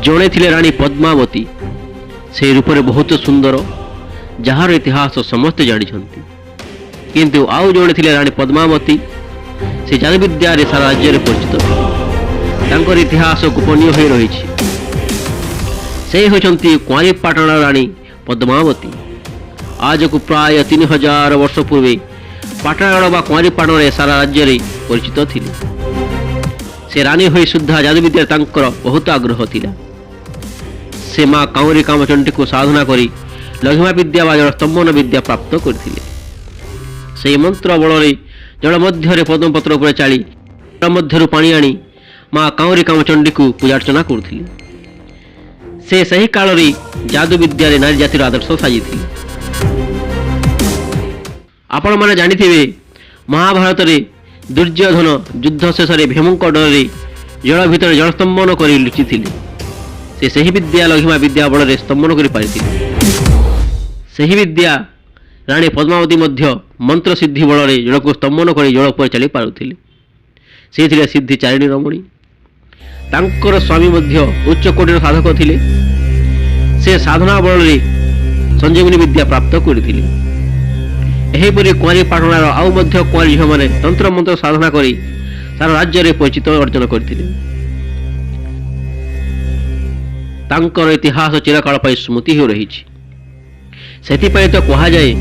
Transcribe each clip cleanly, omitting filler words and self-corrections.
जड़े थिले रानी पद्मावती से रूपरे बहुत सुंदर जार इतिहास समस्ते जानिछंती किंतु आउ जड़े थिले रानी पद्मावती से जादू विद्या सारा राज्य में परिचित तांकर इतिहास गोपनीय हो रही से होती कुआरीपाटण रानी पद्मावती आज को प्राय 3000 वर्ष पूर्व पाटणगढ़ व कुआरीपाटण सारा राज्य में परिचित थिले। से रानी हो सुधा जादू विद्या बहुत आग्रह थिला। से माँ काउरी कामचंडी को साधना करी लघिमा विद्या व जलस्तंभन विद्या प्राप्त करथिले। से मंत्र बल जल मध्य पद्मपत्र पर चली जल मध्य पानी आनी माँ काउरी कामचंडी को पूजार्चना करथिले। से सही काल जादू विद्या नारी जातिर आदर्श साजी थी। आपण माने जानिथिबे महाभारत रे दुर्योधन युद्ध शेष भीमक डर जल भितर जलस्तंभन कर लुचि थिले। से सही विद्या लघिमा विद्या बल स्तंभन कर पारिथिले। विद्या रानी पद्मावती मध्य मंत्र सिद्धि बल जल को स्तंभन कर जल पर चली पारुथिले। से थिले सिद्धि चारिणी रमणी। तांकर स्वामी मध्य उच्च कोटीर साधक थिले। से साधना बल संजीवनी विद्या प्राप्त करथिले। एहीपरि कुआरीपाटणार आउ मध्य कुआरी झील मैंने तंत्र मंत्र साधना करी सारा राज्य में परिचित अर्जन करथिले। तांकर इतिहास चिरकाल पर स्मृति हो रही सेथिपाई तो कहा जाए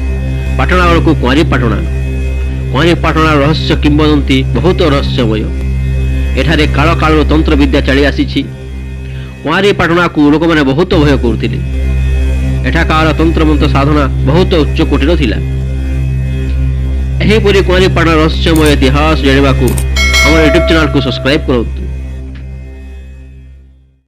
पाटणगढ़ को कुआरीपाटणा। कुआरीपाटणार रहस्य किंवदंती बहुत रहस्यमय। एठारे काल काल तंत्र विद्या चली आसी। कुआरीपाटणा को लोक मैंने बहुत भय करथिले। एठाकार तंत्र मंत्र साधना बहुत उच्च कोटीर थिला। एहीपरि कुआरीपाटण रहस्यमय इतिहास जानिबाकू हमर यूट्यूब चैनल को सब्सक्राइब करो।